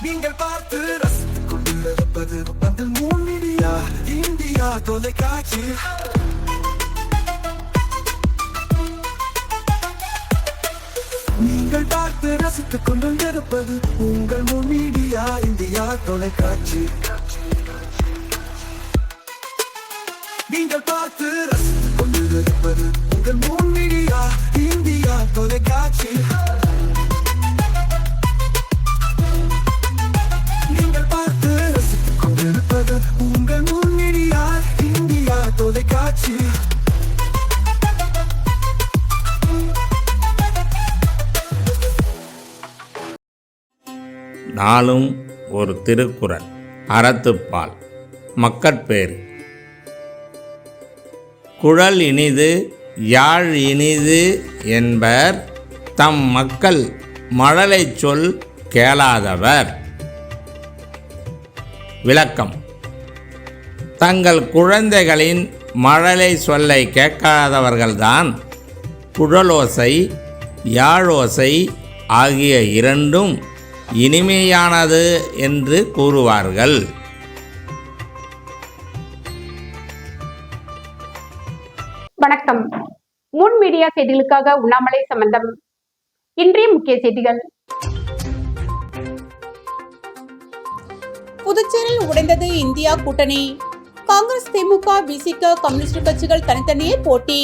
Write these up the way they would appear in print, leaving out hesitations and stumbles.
நீங்கள் பார்த்து ரசித்துக் கொண்டிருப்பது பந்தல் மீடியா இந்தியா தொலைக்காட்சி. நீங்கள் பார்த்து ரசித்துக் கொண்டிருப்பது உங்கள் மீடியா இந்தியா தொலைக்காட்சி. நீங்கள் பார்த்து ரசித்துக் கொண்டிருப்பது உங்கள் மீடியா இந்தியா தொலைக்காட்சி. நீங்கள் பார்த்து ரசித்துக் கொண்டிருப்பது உங்கள் மீடியா இந்தியா தொலைக்காட்சி. நாளும் ஒரு திருக்குறள். அறத்துப்பால். மக்கட்பேறு. குழல் இனிது யாழ் இனிது என்பர் தம் மக்கள் மழலை சொல் கேளாதவர். விளக்கம். தங்கள் குழந்தைகளின் மழலை சொல்லை கேட்காதவர்கள்தான் குழலோசை யாழோசை ஆகிய இரண்டும் இனிமையானது என்று கூறுவார்கள். வணக்கம். முன் மீடியா செய்திகளுக்காக உண்ணாமலை சம்பந்தம். இன்றைய முக்கிய செய்திகள். புதுச்சேரியில் உடைந்தது இந்தியா கூட்டணி. காங்கிரஸ், திமுக, விசிக, கம்யூனிஸ்ட் கட்சிகள் தனித்தனியே போட்டி.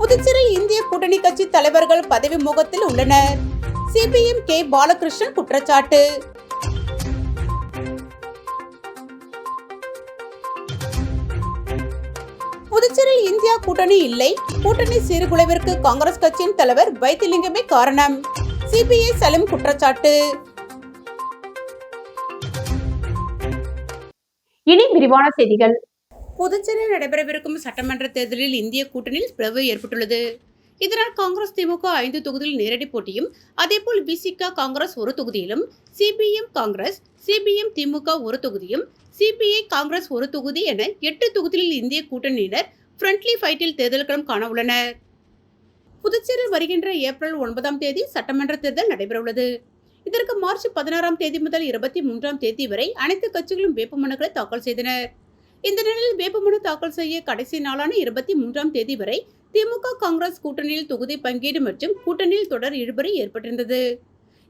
புதுச்சேரியில் இந்திய கூட்டணி கட்சி தலைவர்கள் பதவி மோகத்தில் உள்ளனர். சிபிஎம் கே பாலகிருஷ்ணன் குற்றச்சாட்டு. புதுச்சேரியில் இந்தியா கூட்டணி இல்லை. கூட்டணி சீர்குலைவிற்கு காங்கிரஸ் கட்சியின் தலைவர் வைத்திலிங்கமே காரணம். சிபிஐ சலீம் குற்றச்சாட்டு. இனி விரிவான செய்திகள். புதுச்சேரியில் நடைபெறவிருக்கும் சட்டமன்ற தேர்தலில் இந்திய கூட்டணியில் பிளவு ஏற்பட்டுள்ளது. இதனால் காங்கிரஸ், திமுக 5 தொகுதியில் நேரடி போட்டியும், அதேபோல் விசிக காங்கிரஸ் ஒரு தொகுதியிலும், சிபிஎம் காங்கிரஸ், சிபிஎம் திமுக ஒரு தொகுதியும், சிபிஐ காங்கிரஸ் ஒரு தொகுதி என 8 தொகுதிகளில் இந்திய கூட்டணியினர் ஃப்ரெண்ட்லி ஃபைட்டில் தேர்தல் களம் காண உள்ளனர். புதுச்சேரியில் வருகின்ற ஏப்ரல் 9ஆம் தேதி சட்டமன்ற தேர்தல் நடைபெறவுள்ளது. இதற்கு மார்ச் 16ஆம் தேதி முதல் 23ஆம் தேதி வரை அனைத்து கட்சிகளும் வேட்புமனுக்களை தாக்கல் செய்தனர். இந்த நிலையில் வேட்புமனு தாக்கல் செய்ய கடைசி நாளான 23ஆம் தேதி வரை திமுக காங்கிரஸ் கூட்டணியில் தொகுதி பங்கீடு மற்றும் கூட்டணியில் தொடர் இழுபறி ஏற்பட்டிருந்தது.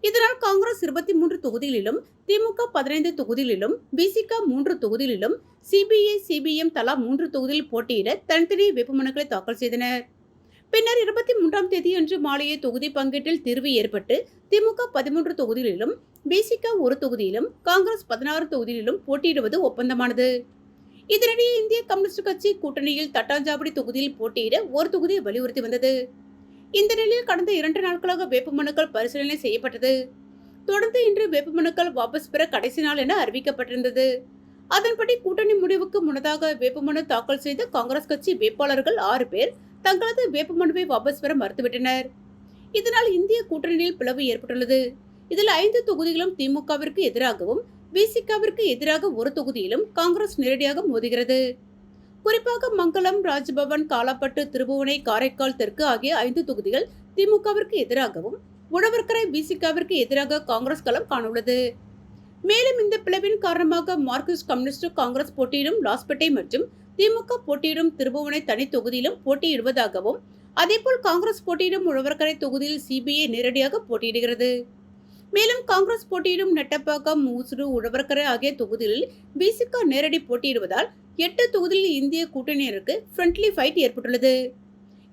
இதனால் காங்கிரஸ் 23 தொகுதிகளிலும், திமுக 15 தொகுதிகளிலும், விசிக 3 தொகுதிகளிலும், சிபிஐ, சிபிஎம் தலா 3 தொகுதியில் போட்டியிட தனித்தனி வேட்புமனுக்களை தாக்கல் செய்தனர். பின்னர் 23ஆம் தேதியன்று மாலையே தொகுதி பங்கீட்டில் தீர்வு ஏற்பட்டு திமுக 13 தொகுதிகளிலும், விசிக ஒரு தொகுதியிலும், காங்கிரஸ் 16 தொகுதியிலும் போட்டியிடுவது ஒப்பந்தமானது. இதனிடையே இந்திய கம்யூனிஸ்ட் கட்சி கூட்டணியில் தட்டாஞ்சாவடி தொகுதியில் போட்டியிட ஒரு தொகுதியை வலியுறுத்தி வந்தது. இந்த நிலையில் கடந்த 2 நாட்களாக வேட்புமனுக்கள் பரிசீலனை செய்யப்பட்டது. தொடர்ந்து இன்று வேட்புமனுக்கள் வாபஸ் பெற கடைசி நாள் என அறிவிக்கப்பட்டிருந்தது. அதன்படி கூட்டணி முடிவுக்கு முன்னதாக வேட்புமனு தாக்கல் செய்த காங்கிரஸ் கட்சி வேட்பாளர்கள் 6 பேர் தங்களது வேட்புமனுவை வாபஸ் பெற மறுத்துவிட்டனர். இதனால் இந்திய கூட்டணியில் பிளவு ஏற்பட்டுள்ளது. இதில் 5 தொகுதிகளும் திமுகவிற்கு எதிராகவும், விசிகவிற்கு எதிராக ஒரு தொகுதியிலும் காங்கிரஸ் நேரடியாக மோதுகிறது. குறிப்பாக மங்களம், ராஜ்பவன், காலாப்பட்டு, திருபுவனை, காரைக்கால் தெற்கு ஆகிய 5 தொகுதிகள் திமுகவிற்கு எதிராகவும், உழவர்கரை விசிகவிற்கு எதிராக காங்கிரஸ் களம் காணவுள்ளது. மேலும் இந்த பிளவின் காரணமாக மார்க்சிஸ்ட் கம்யூனிஸ்ட் காங்கிரஸ் போட்டியிடும் லாஸ்பேட்டை மற்றும் திமுக போட்டியிடும் திருபுவனை தனி தொகுதியிலும் போட்டியிடுவதாகவும், அதேபோல் காங்கிரஸ் போட்டியிடும் உழவர்கரை தொகுதியில் சிபிஐ நேரடியாக போட்டியிடுகிறது. மேலும் காங்கிரஸ் போட்டியிடும் நெட்டப்பாக்கம், மூசூர், உழவர்கரை ஆகிய தொகுதிகளில் விசிக நேரடி போட்டியிடுவதால் 8 தொகுதியில் இந்திய கூட்டணியினருக்கு ஃப்ரெண்ட்லி ஃபைட் ஏற்பட்டுள்ளது.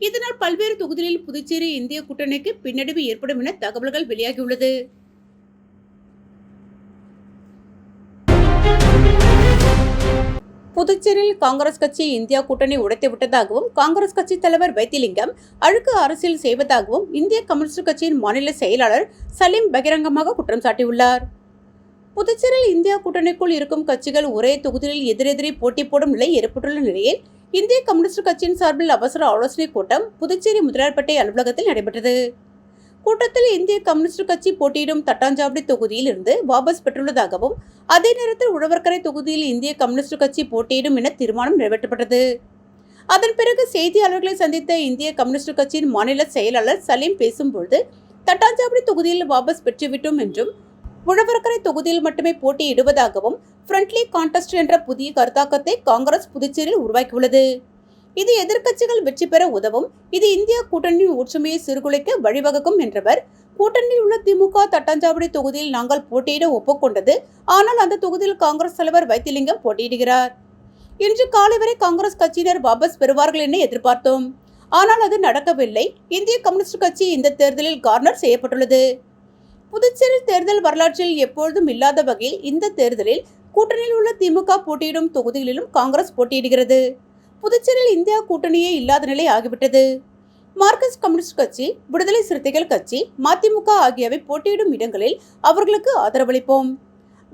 இதனால் பல்வேறு தொகுதிகளில் புதுச்சேரி இந்திய கூட்டணிக்கு பின்னடைவு ஏற்படும் என தகவல்கள் வெளியாகியுள்ளது. புதுச்சேரியில் காங்கிரஸ் கட்சி இந்தியா கூட்டணி உடைத்து விட்டதாகவும், காங்கிரஸ் கட்சி தலைவர் வைத்திலிங்கம் அழுக்கு அரசியல் செய்வதாகவும் இந்திய கம்யூனிஸ்ட் கட்சியின் மாநில செயலாளர் சலீம் பகிரங்கமாக குற்றம் சாட்டியுள்ளார். புதுச்சேரியில் இந்தியா கூட்டணிக்குள் இருக்கும் கட்சிகள் ஒரே தொகுதியில் எதிரெதிரே போட்டி போடும் நிலை ஏற்பட்டுள்ள நிலையில் இந்திய கம்யூனிஸ்ட் கட்சியின் சார்பில் அவசர ஆலோசனை கூட்டம் புதுச்சேரி முதலியார்பேட்டை அலுவலகத்தில் நடைபெற்றது. கூட்டத்தில் இந்திய கம்யூனிஸ்ட் கட்சி போட்டியிடும் தட்டாஞ்சாவடி தொகுதியில் இருந்து வாபஸ் பெற்றுள்ளதாகவும், அதே நேரத்தில் உழவர்கரை தொகுதியில் இந்திய கம்யூனிஸ்ட் கட்சி போட்டியிடும் என தீர்மானம் நிறைவேற்றப்பட்டது. அதன் பிறகு செய்தியாளர்களை சந்தித்த இந்திய கம்யூனிஸ்ட் கட்சியின் மாநில செயலாளர் சலீம் பேசும்போது, தட்டாஞ்சாவடி தொகுதியில் வாபஸ் பெற்றுவிட்டோம் என்றும் உழவர்கரை தொகுதியில் மட்டுமே போட்டியிடுவதாகவும் ஃப்ரெண்ட்லி கான்டெஸ்ட் என்ற புதிய கருத்தாக்கத்தை காங்கிரஸ் புதுச்சேரியில் உருவாக்கியுள்ளது. இது எதிர்க்கட்சிகள் வெற்றி பெற உதவும். இது இந்தியா கூட்டணியின் ஒற்றுமையை சீர்குலைக்க வழிவகுக்கும் என்றவர், கூட்டணியில் உள்ள திமுக தட்டாஞ்சாவடி தொகுதியில் நாங்கள் போட்டியிட ஒப்புக்கொண்டது. ஆனால் அந்த தொகுதியில் காங்கிரஸ் தலைவர் வைத்திலிங்கம் போட்டியிடுகிறார். இன்று காலை வரை காங்கிரஸ் கட்சியினர் வாபஸ் பெறுவார்கள் என எதிர்பார்த்தோம். ஆனால் அது நடக்கவில்லை. இந்திய கம்யூனிஸ்ட் கட்சி இந்த தேர்தலில் கார்னர் செய்யப்பட்டுள்ளது. புதுச்சேரி தேர்தல் வரலாற்றில் எப்பொழுதும் இல்லாத வகையில் இந்த தேர்தலில் கூட்டணியில் உள்ள திமுக போட்டியிடும் தொகுதிகளிலும் காங்கிரஸ் போட்டியிடுகிறது. புதுச்சேரியில் இந்தியா கூட்டணியே இல்லாத நிலை ஆகிவிட்டது. மார்க்சிஸ்ட் கம்யூனிஸ்ட் கட்சி, விடுதலை சிறுத்தைகள் கட்சி, மதிமுக ஆகியவை போட்டியிடும் இடங்களில் அவர்களுக்கு ஆதரவளிப்போம்.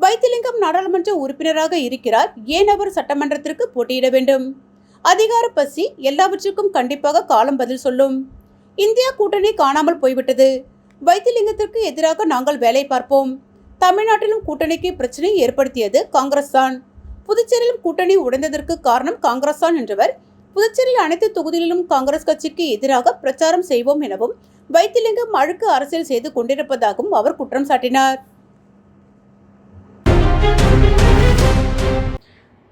வைத்திலிங்கம் நாடாளுமன்ற உறுப்பினராக இருக்கிறார். ஏன் அவர் சட்டமன்றத்திற்கு போட்டியிட வேண்டும்? அதிகார பசி எல்லாவற்றுக்கும் கண்டிப்பாக காலம் பதில் சொல்லும். இந்தியா கூட்டணி காணாமல் போய்விட்டது. வைத்திலிங்கத்திற்கு எதிராக நாங்கள் வேலை பார்ப்போம். தமிழ்நாட்டிலும் கூட்டணிக்கு பிரச்சனை ஏற்படுத்தியது காங்கிரஸ் தான். புதுச்சேரியிலும் கூட்டணி உடைந்ததற்கு காரணம் காங்கிரஸ் தான் என்றவர், புதுச்சேரியில் அனைத்து தொகுதிகளிலும் காங்கிரஸ் கட்சிக்கு எதிராக பிரச்சாரம் செய்வோம் எனவும் வைத்திலிங்கம் அழுக்கு அரசியல் செய்து கொண்டிருப்பதாகவும் அவர் குற்றம் சாட்டினார்.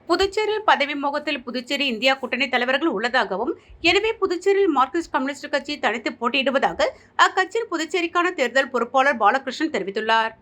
புதுச்சேரியில் பதவி மோகத்தில் புதுச்சேரி இந்தியா கூட்டணி தலைவர்கள் உள்ளதாகவும், எனவே புதுச்சேரியில் மார்க்சிஸ்ட் கம்யூனிஸ்ட் கட்சி தனித்து போட்டியிடுவதாக அக்கட்சியின் புதுச்சேரிக்கான தேர்தல் பொறுப்பாளர் பாலகிருஷ்ணன் தெரிவித்துள்ளார்.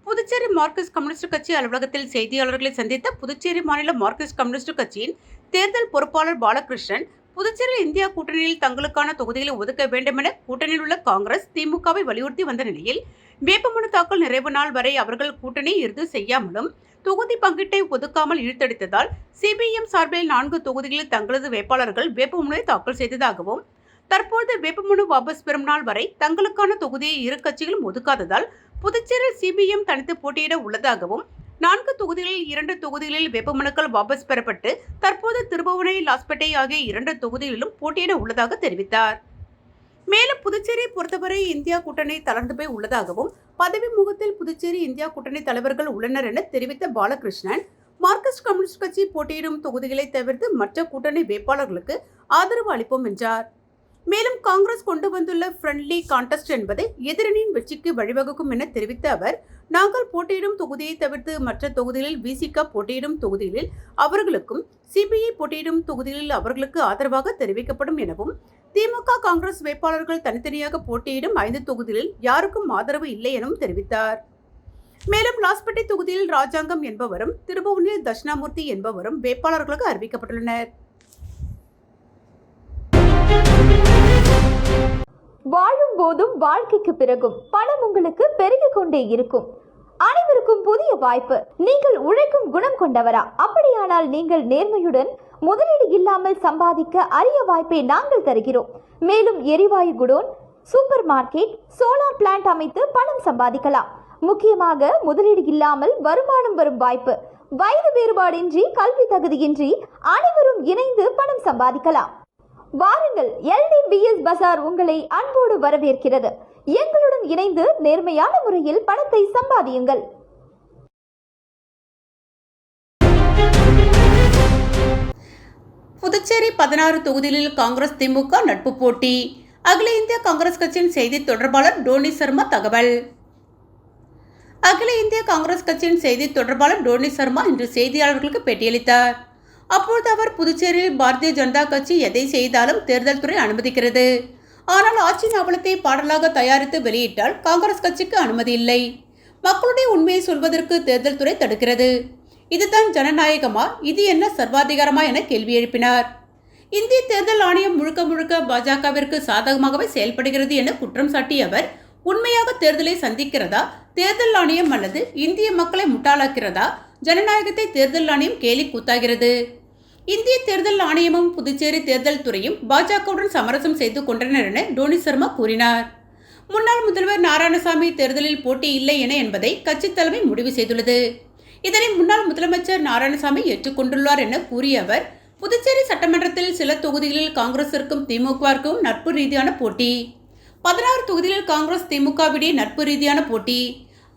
புதுச்சேரி மார்க்சிஸ்ட் கம்யூனிஸ்ட் கட்சி அலுவலகத்தில் செய்தியாளர்களை சந்தித்த புதுச்சேரி மாநில மார்க்சிஸ்ட் கம்யூனிஸ்ட் கட்சியின் தேர்தல் பொறுப்பாளர் பாலகிருஷ்ணன், புதுச்சேரியில் இந்தியா கூட்டணியில் தங்களுக்கான தொகுதிகளை ஒதுக்க வேண்டும் என கூட்டணியில் உள்ள காங்கிரஸ், திமுகவை வலியுறுத்தி வந்த நிலையில் வேட்புமனு தாக்கல் நிறைவு நாள் வரை அவர்கள் கூட்டணி இறுதி செய்யாமலும் தொகுதி பங்கீட்டை ஒதுக்காமல் இழுத்தடித்ததால் சிபிஎம் சார்பில் 4 தொகுதிகளில் தங்களது வேட்பாளர்கள் வேட்புமனுவை தாக்கல் செய்ததாகவும், தற்போது வேட்புமனு வாபஸ் பெறும் நாள் வரை தங்களுக்கான தொகுதியை இரு கட்சிகளும் ஒதுக்காததால் புதுச்சேரியில் சிபிஎம் தனித்து போட்டியிட உள்ளதாகவும், 4 தொகுதிகளில் 2 தொகுதிகளில் வேட்புமனுக்கள் வாபஸ் பெறப்பட்டு தற்போது திருபுவனை, லாஸ்பேட்டை ஆகிய 2 தொகுதிகளிலும் போட்டியிட உள்ளதாக தெரிவித்தார். மேலும் புதுச்சேரியை பொறுத்தவரை இந்தியா கூட்டணி தளர்ந்து போய் உள்ளதாகவும், பதவி முகத்தில் புதுச்சேரி இந்தியா கூட்டணி தலைவர்கள் உள்ளனர் என தெரிவித்த பாலகிருஷ்ணன், மார்க்சிஸ்ட் கம்யூனிஸ்ட் கட்சி போட்டியிடும் தொகுதிகளை தவிர்த்து மற்ற கூட்டணி வேட்பாளர்களுக்கு ஆதரவு அளிப்போம் என்றார். மேலும் காங்கிரஸ் கொண்டு வந்துள்ள ஃப்ரெண்ட்லி கான்டெஸ்ட் என்பது எதிரணியின் வெற்றிக்கு வழிவகுக்கும் என தெரிவித்த அவர், நாங்கள் போட்டியிடும் தொகுதியை தவிர்த்து மற்ற தொகுதிகளில் விசிக போட்டியிடும் தொகுதிகளில் அவர்களுக்கும், சிபிஐ போட்டியிடும் தொகுதிகளில் அவர்களுக்கு ஆதரவாக தெரிவிக்கப்படும் எனவும், திமுக காங்கிரஸ் வேட்பாளர்கள் தனித்தனியாக போட்டியிடும் 5 தொகுதிகளில் யாருக்கும் ஆதரவு இல்லை எனவும் தெரிவித்தார். மேலும் லாஸ்பேட்டை தொகுதியில் ராஜாங்கம் என்பவரும், திருபுவனில் தட்சிணாமூர்த்தி என்பவரும் வேட்பாளர்களாக அறிவிக்கப்பட்டுள்ளனர். வாழும் போதும் வாழ்க்கைக்கு பிறகும் பணம் உங்களுக்கு பெருகிக் கொண்டே இருக்கும். அனைவருக்கும் புதிய வாய்ப்பு. நீங்கள் உழைக்கும் குணம் கொண்டவரா? அப்படியானால் நீங்கள் நேர்மையுடன் முதலீடு இல்லாமல் சம்பாதிக்க அரிய வாய்ப்பை நாங்கள் தருகிறோம். மேலும் எரிவாயு godown, super market, solar plant அமைத்து பணம் சம்பாதிக்கலாம். முக்கியமாக முதலீடு இல்லாமல் வருமானம் வரும் வாய்ப்பு. வயது வேறுபாடின்றி, கல்வி தகுதியின்றி அனைவரும் இணைந்து பணம் சம்பாதிக்கலாம். வாருங்கள், எல்டிபிஎஸ் பஜார் உங்களை அன்போடு வரவேற்கிறது. எங்களுடன் இணைந்து நேர்மையான முறையில் பணத்தை சம்பாதியுங்கள். புதுச்சேரி 16 தொகுதிகளில் காங்கிரஸ் திமுக நட்பு போட்டி. அகில இந்திய காங்கிரஸ் கட்சியின் செய்தி தொடர்பாளர் டோனி சர்மா தகவல். அகில இந்திய காங்கிரஸ் கட்சியின் செய்தி தொடர்பாளர் டோனி சர்மா இன்று செய்தியாளர்களுக்கு பேட்டியளித்தார். அப்போது அவர், புதுச்சேரியில் பாரதிய ஜனதா கட்சி எதை செய்தாலும் தேர்தல் துறை அனுமதிக்கிறது. ஆனால் ஆட்சியின் அவலத்தை பாடலாக தயாரித்து வெளியிட்டால் காங்கிரஸ் கட்சிக்கு அனுமதி இல்லை. மக்களுடைய உண்மையை சொல்வதற்கு தேர்தல் துறை தடுக்கிறது. இதுதான் ஜனநாயகமா? இது என்ன சர்வாதிகாரமா என கேள்வி எழுப்பினார். இந்திய தேர்தல் ஆணையம் முழுக்க முழுக்க பாஜகவிற்கு சாதகமாகவே செயல்படுகிறது என குற்றம் சாட்டிய அவர், உண்மையாக தேர்தலை சந்திக்கிறதா தேர்தல் ஆணையம் அல்லது இந்திய மக்களை முட்டாளாக்கிறதா? ஜனநாயகத்தை தேர்தல் ஆணையம் கேலி கூத்தாகிறது. இந்திய தேர்தல் ஆணையமும் புதுச்சேரி தேர்தல் துறையும் பாஜகவுடன் சமரசம் செய்து கொண்டனர் என டோனி சர்மா கூறினார். முன்னாள் முதல்வர் நாராயணசாமி தேர்தலில் போட்டி இல்லை என என்பதை கட்சி தலைமை முடிவு செய்துள்ளது. இதனை முன்னாள் முதலமைச்சர் நாராயணசாமி ஏற்றுக்கொண்டுள்ளார் என கூறிய அவர், புதுச்சேரி சட்டமன்றத்தில் சில தொகுதிகளில் காங்கிரசிற்கும் திமுகவிற்கும் நட்பு ரீதியான போட்டி. 16 தொகுதிகளில் காங்கிரஸ் திமுகவிடையே நட்பு ரீதியான போட்டி.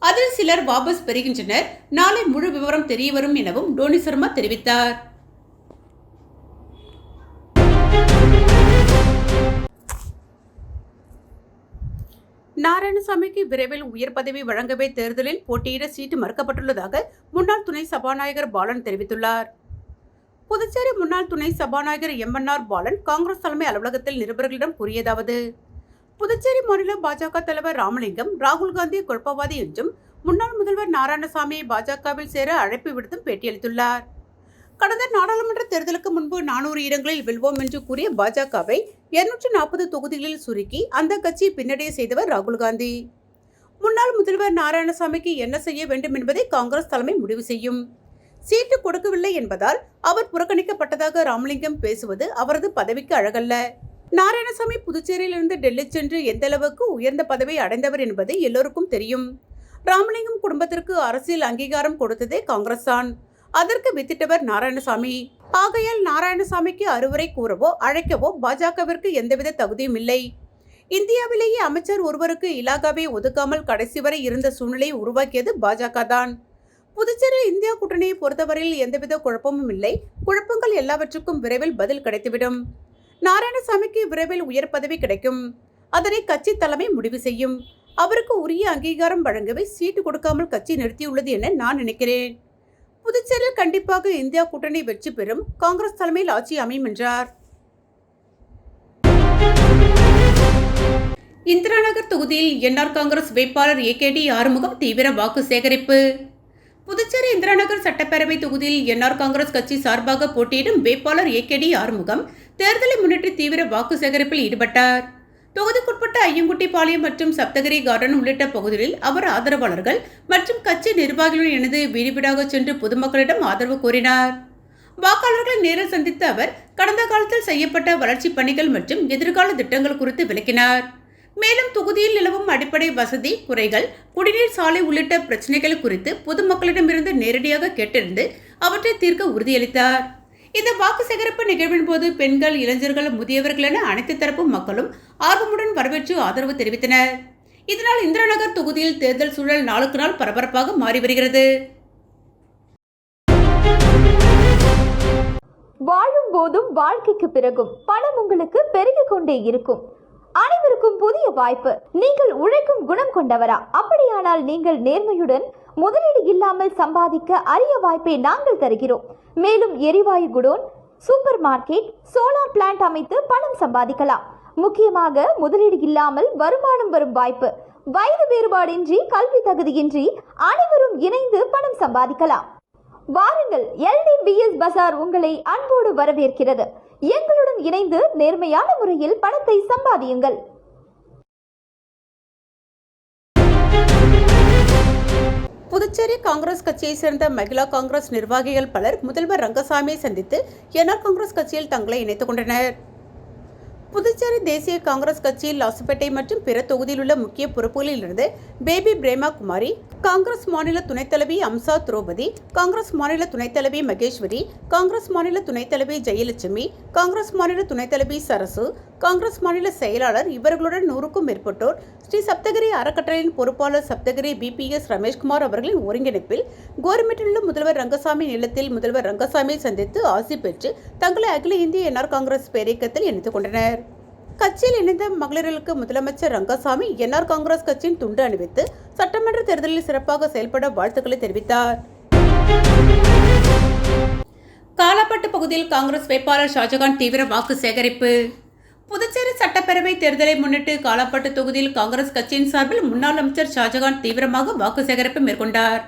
அதில் சிலர் வாபஸ் பெறுகின்றனர். நாளை முழு விவரம் தெரியவரும் எனவும் டோனி சர்மா தெரிவித்தார். நாராயணசாமிக்கு விரைவில் உயர் பதவி வழங்கவே தேர்தலில் போட்டியிட சீட்டு மறுக்கப்பட்டுள்ளதாக முன்னாள் துணை சபாநாயகர் பாலன் தெரிவித்துள்ளார். புதுச்சேரி முன்னாள் துணை சபாநாயகர் எம்என்ஆர் பாலன் காங்கிரஸ் தலைமை அலுவலகத்தில் நிருபர்களிடம் கூறியதாவது: புதுச்சேரி மாநில பாஜக தலைவர் ராமலிங்கம் ராகுல் காந்தி குழப்பவாதி என்றும் முன்னாள் முதல்வர் நாராயணசாமியை பாஜகவில் சேர அழைப்பு விடுத்தும் பேட்டியளித்துள்ளார். கடந்த நாடாளுமன்ற தேர்தலுக்கு முன்பு 400 இடங்களில் வெல்வோம் என்று கூறிய பாஜகவை 240 தொகுதிகளில் சுருக்கி அந்த கட்சியை பின்னடைய செய்தவர் ராகுல் காந்தி. முன்னாள் முதல்வர் நாராயணசாமிக்கு என்ன செய்ய வேண்டும் என்பதை காங்கிரஸ் தலைமை முடிவு செய்யும். சீட்டு கொடுக்கவில்லை என்பதால் அவர் புறக்கணிக்கப்பட்டதாக ராமலிங்கம் பேசுவது அவரது பதவிக்கு அழகல்ல. நாராயணசாமி புதுச்சேரியிலிருந்து டெல்லி சென்று எந்த அளவுக்கு உயர்ந்த பதவியை அடைந்தவர் என்பது எல்லோருக்கும் தெரியும். ராமலிங்கம் குடும்பத்திற்கு அரசியல் அங்கீகாரம் கொடுத்ததே காங்கிரஸ் தான். அதற்கு வித்திட்டவர் நாராயணசாமி. ஆகையால் நாராயணசாமிக்கு அறிவுரை கூறவோ அழைக்கவோ பாஜகவிற்கு எந்தவித தகுதியும் இல்லை. இந்தியாவிலேயே அமைச்சர் ஒருவருக்கு இலாகாவை ஒதுக்காமல் கடைசி வரை இருந்த சூழ்நிலையை உருவாக்கியது பாஜக தான். புதுச்சேரியில் இந்தியா கூட்டணியை பொறுத்தவரையில் எந்தவித குழப்பமும் இல்லை. குழப்பங்கள் எல்லாவற்றுக்கும் விரைவில் பதில் கிடைத்துவிடும். நாராயணசாமிக்கு விரைவில் உயர் பதவி கிடைக்கும். அதனை கட்சி தலைமை முடிவு செய்யும். அவருக்கு உரிய அங்கீகாரம் வழங்கவே சீட்டு கொடுக்காமல் கட்சி நிறுத்தியுள்ளது என நான் நினைக்கிறேன். புதுச்சேரியில் கண்டிப்பாக இந்தியா கூட்டணி வெற்றி பெறும். காங்கிரஸ் தலைமையில் ஆட்சி அமையும் என்றார். இந்திரா நகர் தொகுதியில் என்ஆர் காங்கிரஸ் வேட்பாளர் ஏகேடி ஆறுமுகம் தீவிர வாக்கு சேகரிப்பு. புதுச்சேரி இந்திரா நகர் சட்டப்பேரவை தொகுதியில் என்ஆர் காங்கிரஸ் கட்சி சார்பாக போட்டியிடும் வேட்பாளர் ஏகேடி ஆறுமுகம் தேர்தலை முன்னிட்டு தீவிர வாக்கு சேகரிப்பில் ஈடுபட்டார். தொகுதிக்குட்பட்ட ஐயங்குட்டிப்பாளையம் மற்றும் சப்தகிரி கார்டன் உள்ளிட்ட பகுதிகளில் அவர் ஆதரவாளர்கள் மற்றும் கட்சி நிர்வாகிகளுடன் இணைந்து வீடு வீடாக சென்று பொதுமக்களிடம் ஆதரவு கோரினார். வாக்காளர்களை நேரில் சந்தித்த அவர் கடந்த காலத்தில் செய்யப்பட்ட வளர்ச்சி பணிகள் மற்றும் எதிர்கால திட்டங்கள் குறித்து விளக்கினார். மேலும் தொகுதியில் நிலவும் அடிப்படை வசதி குறைகள், குடிநீர், சாலை உள்ளிட்ட பிரச்சனைகள் குறித்து பொதுமக்களிடமிருந்து நேரடியாக கேட்டறிந்து அவற்றை தீர்க்க உறுதியளித்தார். இந்த வாக்கு சேகரிப்பு நிகழ்வின் போது பெண்கள், இளைஞர்கள், முதியவர்கள் என அனைத்து தரப்பு மக்களும் ஆர்வமுடன் வரவேற்று ஆதரவு தெரிவித்தனர். இதனால் இந்திரா நகர் தொகுதியில் தேர்தல் சூழல் நாளுக்கு நாள் பரபரப்பாக மாறி வருகிறது. வாழும் போதும் வாழ்க்கைக்கு பிறகும் பணம் உங்களுக்கு பெருகிக் கொண்டே இருக்கும். அனைவருக்கும் புதிய வாய்ப்பு. நீங்கள் உழைக்கும் குணம் கொண்டவரா? அப்படியானால் நீங்கள் நேர்மையுடன் முதலீடு இல்லாமல் சம்பாதிக்க அரிய வாய்ப்பை நாங்கள் தருகிறோம். மேலும் எரிவாயு godown, super market, solar plant அமைத்து பணம் சம்பாதிக்கலாம். முக்கியமாக முதலீடு இல்லாமல் வருமானம் வரும் வாய்ப்பு. வயது வேறுபாடின்றி, கல்வி தகுதியின்றி அனைவரும் இணைந்து பணம் சம்பாதிக்கலாம். வாருங்கள், LDBS பஜார் உங்களை அன்போடு வரவேற்கிறது. எங்களுடன் இணைந்து நேர்மையான முறையில் பணத்தை சம்பாதியுங்கள். புதுச்சேரி காங்கிரஸ் கட்சியை சேர்ந்த மகிழா காங்கிரஸ் நிர்வாகிகள் பலர் முதல்வர் ரங்கசாமியை சந்தித்து என்ஆர் காங்கிரஸ் கட்சியில் தங்களை இணைத்துக் கொண்டனர். புதுச்சேரி தேசிய காங்கிரஸ் கட்சியில் லாசுப்பேட்டை மற்றும் பிற தொகுதியில் உள்ள முக்கிய பொறுப்புகளில் இருந்து பேபி பிரேமா குமாரி, காங்கிரஸ் மாநில துணைத் தலைவி அம்சா திரௌபதி, காங்கிரஸ் மாநில துணைத் தலைவி மகேஸ்வரி, காங்கிரஸ் மாநில துணைத் தலைவி ஜெயலட்சுமி, காங்கிரஸ் மாநில துணைத் தலைவி சரசு, காங்கிரஸ் மாநில செயலாளர் இவர்களுடன் 100க்கும் மேற்பட்டோர் ஸ்ரீ சப்தகிரி அறக்கட்டளையின் பொறுப்பாளர் சப்தகிரி BPS ரமேஷ்குமார் அவர்களின் ஒருங்கிணைப்பில் கோரிமேட்டில் உள்ள முதல்வர் ரங்கசாமி இல்லத்தில் முதல்வர் ரங்கசாமியை சந்தித்து ஆசி பெற்று தங்களை அகில இந்திய என்ஆர் காங்கிரஸ் பேரியக்கத்தில் இணைத்துக் கொண்டனர். கட்சியில் இணைந்த மகளிர்களுக்கு முதலமைச்சர் ரங்கசாமி என்ஆர் காங்கிரஸ் கட்சியின் துண்டு அணிவித்து சட்டமன்ற தேர்தலில் சிறப்பாக செயல்பட வாழ்த்துக்களை தெரிவித்தார். காலாப்பட்டு பகுதியில் காங்கிரஸ் வேட்பாளர் ஷாஜகான் தீவிர வாக்கு சேகரிப்பு. புதுச்சேரி சட்டப்பேரவை தேர்தலை முன்னிட்டு காலாப்பட்டு தொகுதியில் காங்கிரஸ் கட்சியின் சார்பில் முன்னாள் அமைச்சர் ஷாஜகான் தீவிரமாக வாக்கு சேகரிப்பு மேற்கொண்டார்.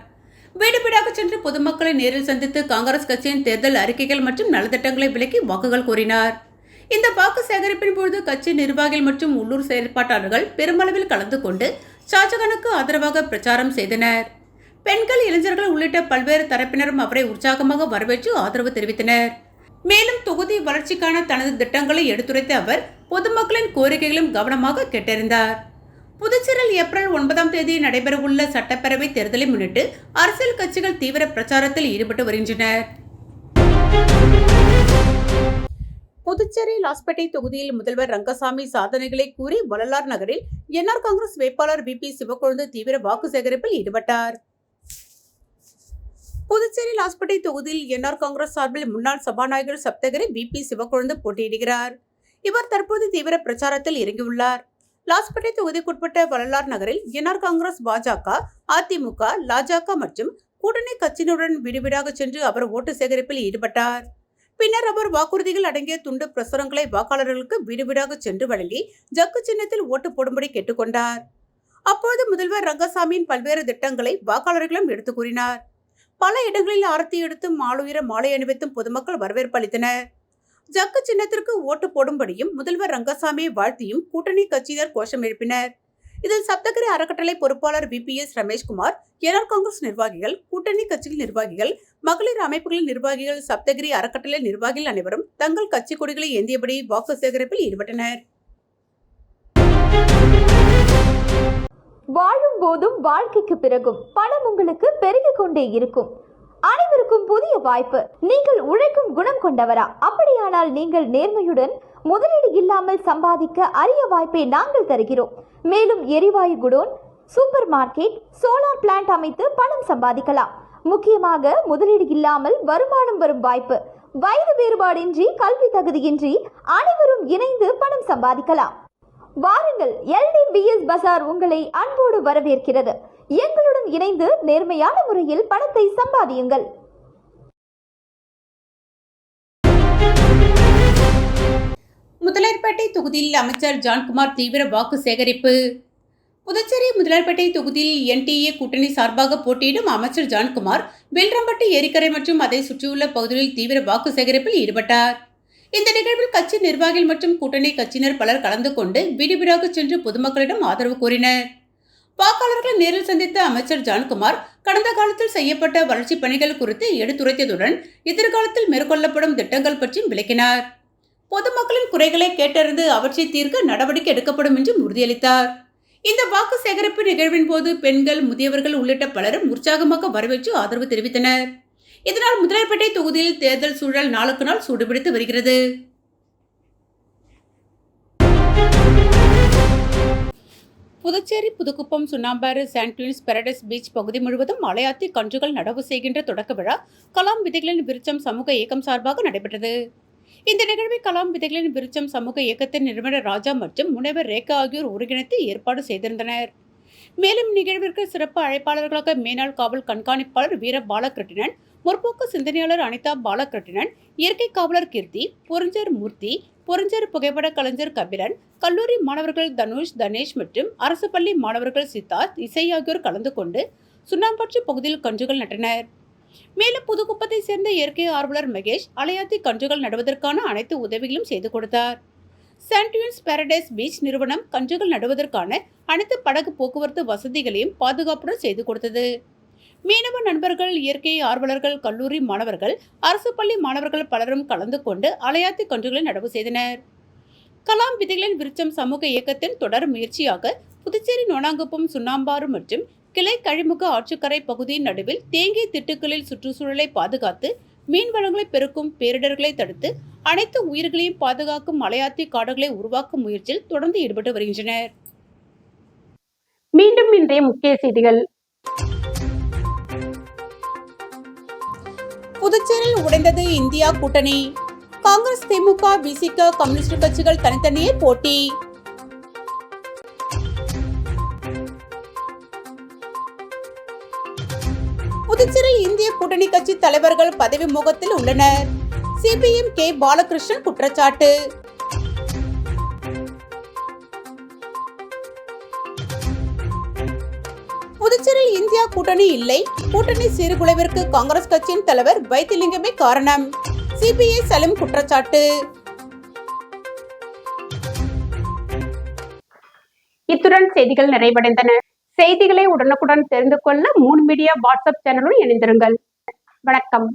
வீடு வீடாக சென்று பொதுமக்களை நேரில் சந்தித்து காங்கிரஸ் கட்சியின் தேர்தல் அறிக்கைகள் மற்றும் நலத்திட்டங்களை விளக்கி வாக்குகள் கோரினார். இந்த வாக்கு சேகரிப்பின் பொழுது கட்சி நிர்வாகிகள் மற்றும் உள்ளூர் செயற்பாட்டாளர்கள் பெருமளவில் கலந்து கொண்டு ஷாஜகானுக்கு ஆதரவாக பிரச்சாரம் செய்தனர். பெண்கள், இளைஞர்கள் உள்ளிட்ட பல்வேறு தரப்பினரும் அவரை உற்சாகமாக வரவேற்று ஆதரவு தெரிவித்தனர். மேலும் தொகுதி வளர்ச்சிக்கான தனது திட்டங்களை எடுத்துரைத்த அவர் பொதுமக்களின் கோரிக்கைகளும் கவனமாக கேட்டறிந்தார். புதுச்சேரியில் ஏப்ரல் 9ஆம் தேதி நடைபெறவுள்ள சட்டப்பேரவை தேர்தலை முன்னிட்டு அரசியல் கட்சிகள் தீவிர பிரச்சாரத்தில் ஈடுபட்டு வருகின்றனர். புதுச்சேரி லாஸ்பேட்டை தொகுதியில் முதல்வர் ரங்கசாமி சாதனைகளை கூறி வள்ளலார் நகரில் என்ஆர் காங்கிரஸ் வேட்பாளர் BP சிவக்கொழுந்து தீவிர வாக்கு சேகரிப்பில் ஈடுபட்டார். புதுச்சேரி லாஸ்பேட்டை தொகுதியில் என்ஆர் காங்கிரஸ் சார்பில் முன்னாள் சபாநாயகர் சப்தகிரி BP சிவக்கொழுந்து போட்டியிடுகிறார். இவர் தற்போது தீவிர பிரச்சாரத்தில் இறங்கியுள்ளார். லாஸ்பேட்டை தொகுதிக்குட்பட்ட வள்ளலார் நகரில் என்ஆர் காங்கிரஸ், பாஜக, அதிமுக, லாஜக மற்றும் கூட்டணி கட்சியினருடன் வீடு வீடாக சென்று அவர் ஓட்டு சேகரிப்பில் ஈடுபட்டார். பின்னர் அவர் வாக்குறுதிகள் அடங்கிய துண்டு பிரசுரங்களை வாக்காளர்களுக்கு வீடு வீடாக சென்று வழங்கி ஜக்கு சின்னத்தில் ஓட்டு போடும்படி கேட்டுக்கொண்டார். அப்போது முதல்வர் ரங்கசாமியின் பல்வேறு திட்டங்களை வாக்காளர்களும் எடுத்து கூறினார். பல இடங்களில் ஆரத்தி எடுத்தும் மாலுயர மாலை அணிவித்தும் பொதுமக்கள் வரவேற்பு அளித்தனர். ஜக்கு சின்னத்திற்கு ஓட்டு போடும்படியும் முதல்வர் ரங்கசாமியை வாழ்த்தியும் கூட்டணி கட்சியினர் கோஷம் எழுப்பினர். இதில் சப்தகிரி அறக்கட்டளை பொறுப்பாளர் VPS ரமேஷ்குமார், என்ஆர் காங்கிரஸ் நிர்வாகிகள், கூட்டணி கட்சிகள் நிர்வாகிகள், மகளிர் அமைப்புகளின் நிர்வாகிகள், சப்தகிரி அறக்கட்டளை நிர்வாகிகள் அனைவரும் தங்கள் கட்சி கொடிகளை ஏந்தியபடி வாக்கு சேகரிப்பில் ஈடுபட்டனர். வாழும் போதும் வாழ்க்கைக்கு பிறகும் பணம் உங்களுக்கு பெருகிக் கொண்டே இருக்கும். அனைவருக்கும் புதிய வாய்ப்பு. நீங்கள் உழைக்கும் குணம் கொண்டவரா? அப்படியானால் நீங்கள் நேர்மையுடன் முதலீடு இல்லாமல் சம்பாதிக்க அரிய வாய்ப்பை நாங்கள் தருகிறோம். மேலும் எரிவாயு godown, super market, solar plant அமைத்து பணம் சம்பாதிக்கலாம். முக்கியமாக முதலீடு இல்லாமல் வருமானம் வரும் வாய்ப்பு. வயது வேறுபாடின்றி, கல்வி தகுதியின்றி அனைவரும் இணைந்து பணம் சம்பாதிக்கலாம். வாருங்கள், LDBS பஜார் உங்களை அன்போடு வரவேற்கிறது. எங்களுடன் இணைந்து நேர்மையான முறையில் பணத்தை சம்பாதியுங்கள். முதலியார்பேட்டை தொகுதியில் அமைச்சர் ஜான்குமார் தீவிர வாக்கு சேகரிப்பு. புதுச்சேரி முதலியார்பேட்டை தொகுதியில் NTA கூட்டணி சார்பாக போட்டியிடும் அமைச்சர் ஜான்குமார் வெல்ரம்பட்டு ஏரிக்கரை மற்றும் அதை சுற்றியுள்ள பகுதிகளில் தீவிர வாக்கு சேகரிப்பில் ஈடுபட்டார். இந்த நிகழ்வில் கட்சி நிர்வாகிகள் மற்றும் கூட்டணி கட்சியினர் பலர் கலந்து கொண்டு வீடு வீடாக சென்று பொதுமக்களிடம் ஆதரவு கோரினர். வாக்காளர்களை நேரில் சந்தித்த அமைச்சர் ஜான்குமார் கடந்த காலத்தில் செய்யப்பட்ட வளர்ச்சிப் பணிகள் குறித்து எடுத்துரைத்ததுடன் எதிர்காலத்தில் மேற்கொள்ளப்படும் திட்டங்கள் பற்றியும் விளக்கினார். பொதுமக்களின் குறைகளை கேட்டறிந்து அவற்றை தீர்க்க நடவடிக்கை எடுக்கப்படும் என்றும் உறுதியளித்தார். இந்த வாக்கு சேகரிப்பு நிகழ்வின் போது பெண்கள், முதியவர்கள் உள்ளிட்ட பலரும் உற்சாகமாக வரவேற்று ஆதரவு தெரிவித்தனர். இதனால் முதலியார்பேட்டை தொகுதியில் தேர்தல் சூழல் நாளுக்கு நாள் சூடுபிடித்து வருகிறது. புதுச்சேரி புதுக்குப்பம் சுண்ணாம்பாறு சான்ட்வின்ஸ் பாரடைஸ் பீச் பகுதி முழுவதும் மலையாத்தி கன்றுகள் நடவு செய்கின்ற தொடக்க விழா கலாம் விதைகளின் விருச்சம் சமூக இயக்கம் சார்பாக நடைபெற்றது. இந்த நிகழ்வை கலாம் விதைகளின் விருச்சம் சமூக இயக்கத்தின் நிறுவனர் ராஜா மற்றும் முனைவர் ரேகா ஆகியோர் ஒருங்கிணைத்து ஏற்பாடு செய்திருந்தனர். மேலும் நிகழ்விற்கு சிறப்பு அழைப்பாளர்களாக மேனாள் காவல் கண்காணிப்பாளர் வீர பாலகிருட்டிணன், முற்போக்கு சிந்தனையாளர் அனிதா பாலகிருட்டிணன், இயற்கை காவலர் கீர்த்தி, பொறிஞ்சர் மூர்த்தி, பொறிஞ்சர் புகைப்பட கலைஞர் கபிலன், கல்லூரி மாணவர்கள் தனுஷ், தனேஷ் மற்றும் அரசு பள்ளி மாணவர்கள் சித்தார்த், இசை ஆகியோர் கலந்து கொண்டு சுண்ணாம்பாற்று பகுதியில் கன்றுகள் நட்டனர். மேலும் புதுக்குப்பத்தை சேர்ந்த இயற்கை ஆர்வலர் மகேஷ் அலையாத்தி கன்றுகள் நடுவதற்கான அனைத்து உதவிகளும் செய்து கொடுத்தார். சான்ட்வின்ஸ் பாரடைஸ் பீச் நிறுவனம் கன்றுகள் நடுவதற்கான அனைத்து படகு போக்குவரத்து வசதிகளையும் பாதுகாப்புடன் செய்து கொடுத்தது. மீனவ நண்பர்கள், இயற்கை ஆர்வலர்கள், கல்லூரி மாணவர்கள், அரசு பள்ளி மாணவர்கள் பலரும் கலந்து கொண்டு அலையாத்தி கன்றுகளை நடவு செய்தனர். கலாம் விதைகளின் விருச்சம் சமூக இயக்கத்தின் தொடர் முயற்சியாக புதுச்சேரி நோனாங்குப்பம், சுண்ணாம்பாறு மற்றும் கிளை கழிமுக ஆற்றுக்கரை பகுதியின் நடுவில் தேங்கிய திட்டுக்களில் சுற்றுச்சூழலை பாதுகாத்து மீன் வளங்களை பெருக்கும் பேரிடர்களை தடுத்து அனைத்து உயிர்களையும் பாதுகாக்கும் மலையாத்தி காடுகளை உருவாக்கும் முயற்சியில் தொடர்ந்து ஈடுபட்டு வருகின்றனர். மீண்டும் இன்றைய முக்கிய செய்திகள். புதுச்சேரியில் உடைந்தது இந்தியா கூட்டணி. காங்கிரஸ், திமுக, விசிக, கம்யூனிஸ்ட் கட்சிகள் தனித்தனியே போட்டி. புதுச்சேரியில் இந்திய கூட்டணி கட்சி தலைவர்கள் பதவி மோகத்தில் உள்ளனர். CPM K பாலகிருஷ்ணன் குற்றச்சாட்டு. புதுச்சேரியில் இந்தியா கூட்டணி இல்லை. கூட்டணி சீர்குலைவிற்கு காங்கிரஸ் கட்சியின் தலைவர் வைத்திலிங்கமே காரணம். CPI சலீம் குற்றச்சாட்டு. இத்துடன் செய்திகள் நிறைவடைந்தன. செய்திகளை உடனுக்குடன் தெரிந்து கொள்ள மூன் மீடியா வாட்ஸ்அப் சேனலுடன் இணைந்திருங்கள். வணக்கம்.